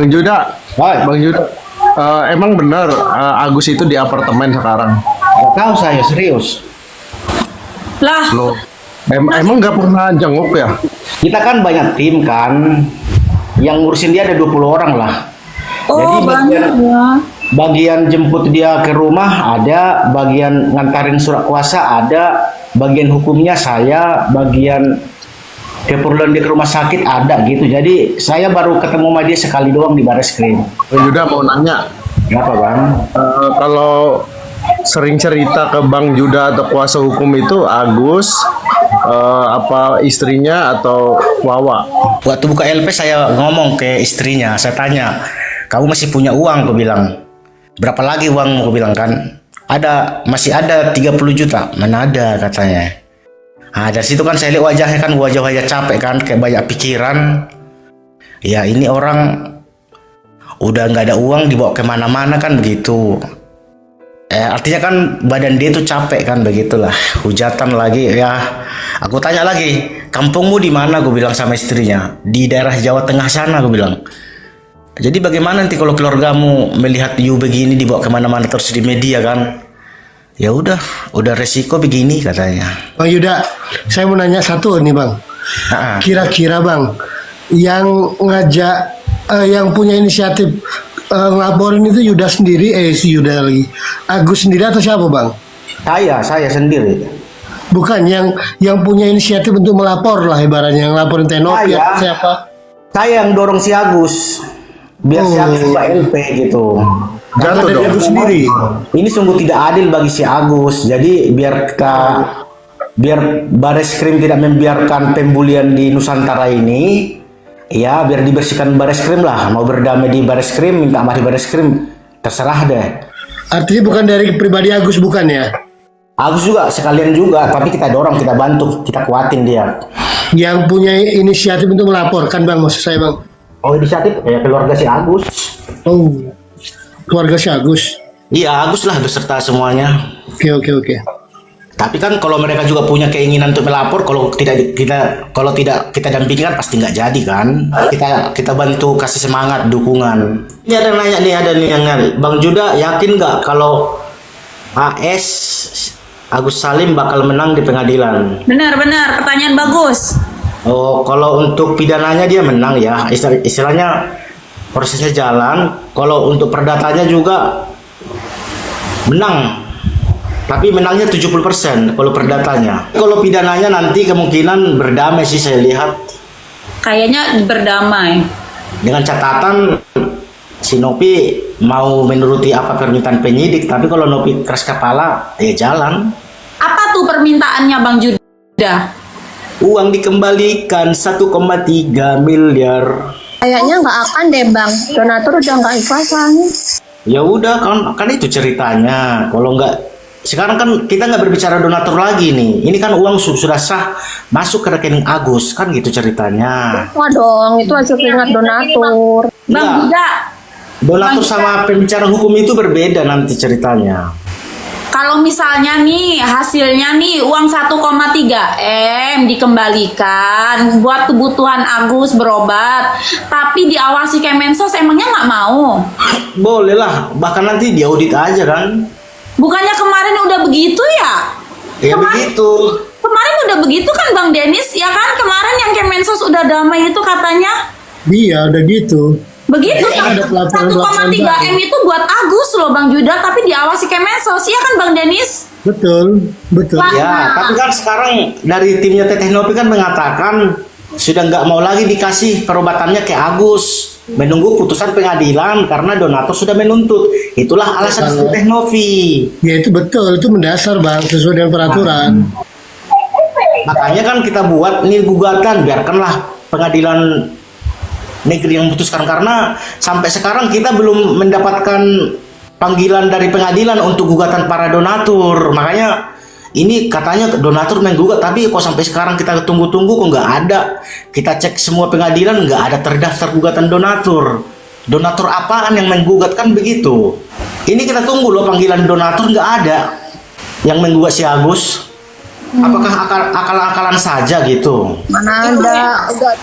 Bang Juda, Hai, Bang Juda, emang benar Agus itu di apartemen sekarang? nggak tahu saya serius. Lah, Loh, emang nggak pernah jenguk ya? Kita kan banyak tim kan, yang ngurusin dia ada 20 orang lah. Jadi oh banyak ya. bagian jemput dia ke rumah ada, bagian ngantarin surat kuasa ada, bagian hukumnya saya, bagian keperluan dia ke rumah sakit ada gitu. Jadi saya baru ketemu sama dia sekali doang di Bareskrim. Bang Juda mau nanya, Kenapa bang? kalau sering cerita ke Bang Juda atau kuasa hukum itu Agus, apa istrinya atau Wawa? Waktu buka LP saya ngomong ke istrinya, saya tanya, kamu masih punya uang? Aku bilang, berapa lagi uang? Aku bilang kan, masih ada 30 juta. Mana ada katanya. Nah, dari situ kan saya lihat wajahnya kan wajah-wajah capek kan, kayak banyak pikiran. Ya ini orang udah nggak ada uang dibawa kemana-mana kan begitu. Artinya kan badan dia tuh capek kan begitulah. Hujatan lagi ya. Aku tanya lagi, kampungmu di mana? Gue bilang sama istrinya, di daerah Jawa Tengah sana. Gue bilang. Jadi bagaimana nanti kalau keluargamu melihat you begini dibawa kemana-mana terus di media kan? Ya udah resiko begini katanya. Bang Yuda, saya mau nanya satu nih Bang. Ah, Kira-kira Bang, yang ngajak, yang punya inisiatif ngelaporin itu Yuda sendiri, si Yuda lagi, Agus sendiri atau siapa Bang? saya sendiri. Bukan yang punya inisiatif untuk melapor lah ibaratnya, yang ngelaporin Tenopi Saya. atau siapa? Saya yang dorong si Agus, biar si Agus buka LP gitu. Karena Jatuh dari dong. Agus sendiri. Ini sungguh tidak adil bagi si Agus. Jadi biar Bareskrim tidak membiarkan pembulian di Nusantara ini, ya biar dibersihkan Bareskrim lah. Mau berdamai di Bareskrim, minta maaf di Bareskrim, terserah deh. Artinya bukan dari pribadi Agus, bukan ya? Agus juga sekalian juga, tapi kita dorong, kita bantu, kita kuatin dia. Yang punya inisiatif untuk melaporkan Bang, maksud saya Bang. Oh inisiatif ya keluarga si Agus. Oh, keluarga si Agus. Iya Agus lah beserta semuanya. Oke. Tapi kan kalau mereka juga punya keinginan untuk melapor, kalau tidak kita dampingi kan pasti nggak jadi kan. Kita bantu kasih semangat, dukungan. Ini ada yang nanya nih, ada nih yang nanya, Bang Juda yakin nggak kalau AS Agus Salim bakal menang di pengadilan? Benar-benar pertanyaan bagus. Oh, kalau untuk pidananya dia menang ya, istilahnya prosesnya jalan. Kalau untuk perdatanya juga menang. Tapi menangnya 70% kalau perdatanya. Kalau pidananya nanti kemungkinan berdamai sih saya lihat. Kayaknya berdamai. Dengan catatan si Nopi mau menuruti apa permintaan penyidik. Tapi kalau Nopi keras kepala, ya jalan. Apa tuh permintaannya Bang Juda? Uang dikembalikan 1,3 miliar. Kayaknya nggak akan deh Bang, donatur udah nggak ikhlasan. Ya udah kan itu ceritanya. Kalau nggak sekarang kan kita nggak berbicara donatur lagi nih. Ini kan uang sudah sah masuk ke rekening Agus kan gitu ceritanya. Wah dong, itu hasil keringat donatur. Bang Iya. Juda, Donatur sama pembicaraan hukum itu berbeda nanti ceritanya. kalau misalnya nih hasilnya nih uang 1,3 M dikembalikan buat kebutuhan Agus berobat, tapi diawasi Kemensos, emangnya nggak mau? Boleh lah, bahkan nanti diaudit aja kan. Bukannya kemarin udah begitu ya? Ya begitu. Kemarin udah begitu kan Bang Denis, ya kan? Kemarin yang Kemensos udah damai itu katanya. Iya, udah gitu. Begitu, Ada pelaporan 1,3 M itu buat Agus loh Bang Juda, tapi diawasi Kemensos, ya kan Bang Denis? Betul. Wah. Ya, tapi kan sekarang dari timnya Teteh Nopi kan mengatakan sudah nggak mau lagi dikasih perobatannya ke Agus, menunggu putusan pengadilan karena donatur sudah menuntut. Itulah alasan Teteh Novi. Ya itu betul, itu mendasar Bang, sesuai dengan peraturan. Makanya kan kita buat ini gugatan, biarkanlah pengadilan negeri yang memutuskan, karena sampai sekarang kita belum mendapatkan panggilan dari pengadilan untuk gugatan para donatur. Makanya ini katanya donatur menggugat, tapi kok sampai sekarang kita tunggu-tunggu kok nggak ada. Kita cek semua pengadilan nggak ada terdaftar gugatan donatur. Donatur apaan yang menggugat kan begitu. Ini kita tunggu loh panggilan donatur, nggak ada yang menggugat si Agus. Apakah akal-akalan saja gitu? Mana ada, udah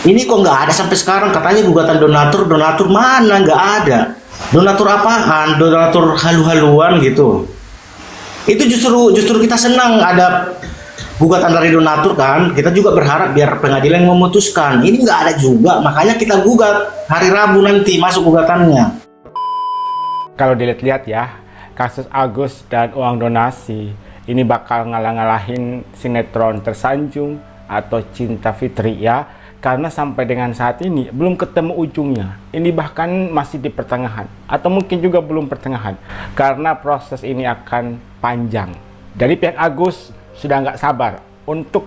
Ini kok nggak ada sampai sekarang, katanya gugatan donatur mana, nggak ada. Donatur apaan? Donatur halu-haluan gitu. Itu justru kita senang ada gugatan dari donatur kan. Kita juga berharap biar pengadilan yang memutuskan. Ini nggak ada juga, makanya kita gugat hari Rabu nanti masuk gugatannya. Kalau dilihat-lihat ya, kasus Agus dan uang donasi ini bakal ngalah-ngalahin sinetron Tersanjung atau Cinta Fitri ya. Karena sampai dengan saat ini belum ketemu ujungnya. Ini bahkan masih di pertengahan atau mungkin juga belum pertengahan. Karena proses ini akan panjang. Dari pihak Agus sudah nggak sabar untuk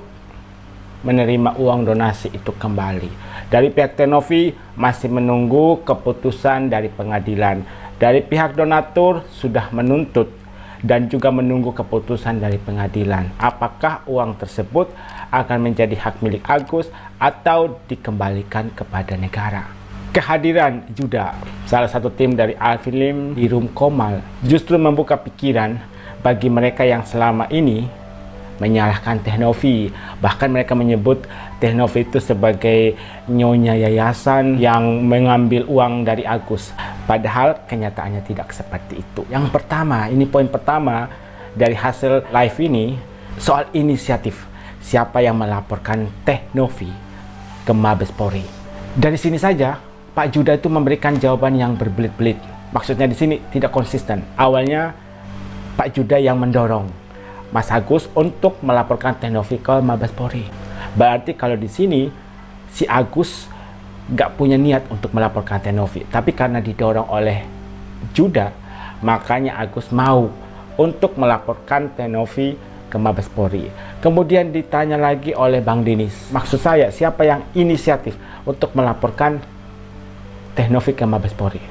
menerima uang donasi itu kembali. Dari pihak Tenovi masih menunggu keputusan dari pengadilan. Dari pihak donatur sudah menuntut dan juga menunggu keputusan dari pengadilan. Apakah uang tersebut akan menjadi hak milik Agus atau dikembalikan kepada negara? Kehadiran Juda, salah satu tim dari Al-Film di Room Komal, justru membuka pikiran bagi mereka yang selama ini menyalahkan Tenovi. Bahkan mereka menyebut Tenovi itu sebagai nyonya yayasan yang mengambil uang dari Agus. Padahal kenyataannya tidak seperti itu. Yang pertama, ini poin pertama dari hasil live ini, soal inisiatif. Siapa yang melaporkan Tenovi ke Mabes Polri? Dari sini saja, Pak Juda itu memberikan jawaban yang berbelit-belit. Maksudnya di sini tidak konsisten. Awalnya Pak Juda yang mendorong Mas Agus untuk melaporkan Tenovi ke Mabes Polri. Berarti kalau di sini si Agus nggak punya niat untuk melaporkan Tenovi, tapi karena didorong oleh Juda, makanya Agus mau untuk melaporkan Tenovi ke Mabes Polri. Kemudian ditanya lagi oleh Bang Denis, maksud saya siapa yang inisiatif untuk melaporkan Tenovi ke Mabes Polri?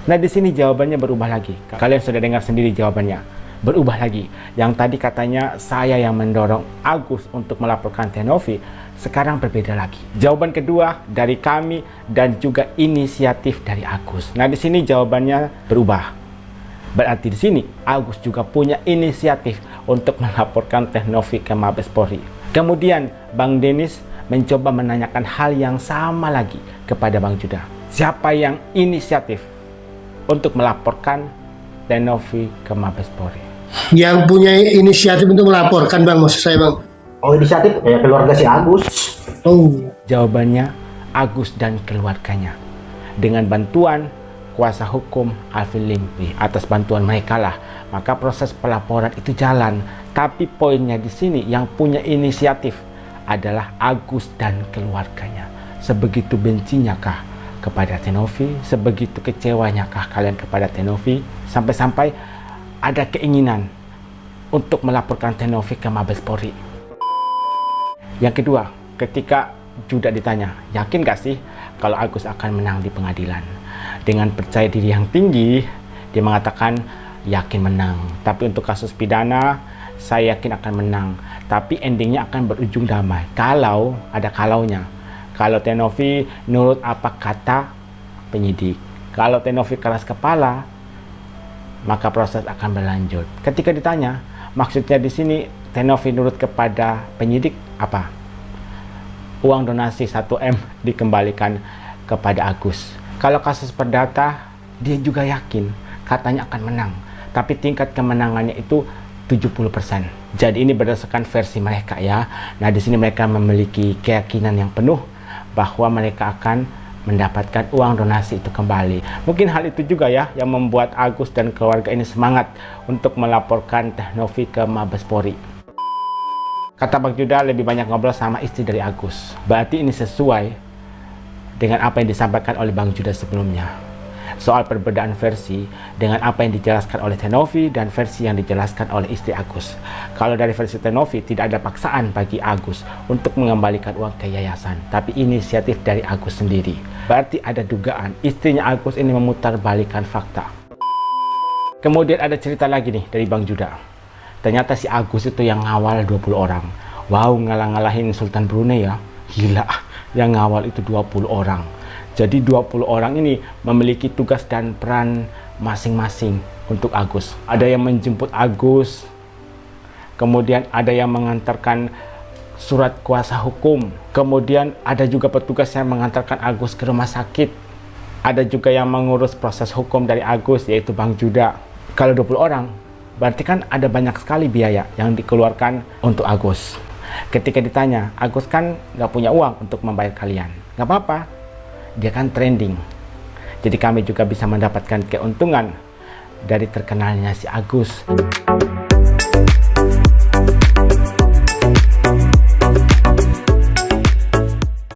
Nah di sini jawabannya berubah lagi. Kalian sudah dengar sendiri jawabannya. Berubah lagi. Yang tadi katanya saya yang mendorong Agus untuk melaporkan Tenovi, sekarang berbeda lagi. Jawaban kedua dari kami dan juga inisiatif dari Agus. Nah di sini jawabannya berubah. Berarti di sini Agus juga punya inisiatif untuk melaporkan Tenovi ke Mabes Polri. Kemudian Bang Denis mencoba menanyakan hal yang sama lagi kepada Bang Juda. Siapa yang inisiatif untuk melaporkan Tenovi ke Mabes Polri? Yang punya inisiatif untuk melaporkan, Bang, maksud saya, Bang. Oh, inisiatif ya keluarga si Agus. Oh, Jawabannya Agus dan keluarganya. Dengan bantuan kuasa hukum Al-Film, atas bantuan mereka lah, maka proses pelaporan itu jalan. Tapi poinnya di sini yang punya inisiatif adalah Agus dan keluarganya. Sebegitu bencinya kah kepada Tenovi? Sebegitu kecewanya kah kalian kepada Tenovi? Sampai-sampai ada keinginan untuk melaporkan Tenovi ke Mabes Polri. Yang kedua, ketika Juda ditanya, yakin gak sih kalau Agus akan menang di pengadilan? Dengan percaya diri yang tinggi, dia mengatakan yakin menang. Tapi untuk kasus pidana, saya yakin akan menang. Tapi endingnya akan berujung damai. Kalau ada kalaunya. Kalau Tenovi nurut apa kata penyidik. Kalau Tenovi keras kepala, maka proses akan berlanjut. Ketika ditanya, maksudnya di sini Tenovi nurut kepada penyidik apa? Uang donasi 1M dikembalikan kepada Agus. Kalau kasus perdata, dia juga yakin katanya akan menang. Tapi tingkat kemenangannya itu 70%. Jadi ini berdasarkan versi mereka ya. Nah di sini mereka memiliki keyakinan yang penuh bahwa mereka akan mendapatkan uang donasi itu kembali. Mungkin hal itu juga ya yang membuat Agus dan keluarga ini semangat untuk melaporkan Tenovi ke Mabes Polri. Kata Bang Juda lebih banyak ngobrol sama istri dari Agus. Berarti ini sesuai dengan apa yang disampaikan oleh Bang Juda sebelumnya. Soal perbedaan versi dengan apa yang dijelaskan oleh Tenovi dan versi yang dijelaskan oleh istri Agus. Kalau dari versi Tenovi tidak ada paksaan bagi Agus untuk mengembalikan uang ke yayasan, tapi inisiatif dari Agus sendiri. Berarti ada dugaan istrinya Agus ini memutarbalikkan fakta. Kemudian ada cerita lagi nih dari Bang Juda. Ternyata si Agus itu yang ngawal 20 orang. Wow, ngalah-ngalahin Sultan Brunei ya. Gila, yang ngawal itu 20 orang. Jadi 20 orang ini memiliki tugas dan peran masing-masing untuk Agus. Ada yang menjemput Agus, kemudian ada yang mengantarkan surat kuasa hukum. Kemudian ada juga petugas yang mengantarkan Agus ke rumah sakit. Ada juga yang mengurus proses hukum dari Agus, yaitu Bang Juda. Kalau 20 orang, berarti kan ada banyak sekali biaya yang dikeluarkan untuk Agus. Ketika ditanya, Agus kan nggak punya uang untuk membayar kalian. Nggak apa-apa, dia kan trending. Jadi kami juga bisa mendapatkan keuntungan dari terkenalnya si Agus.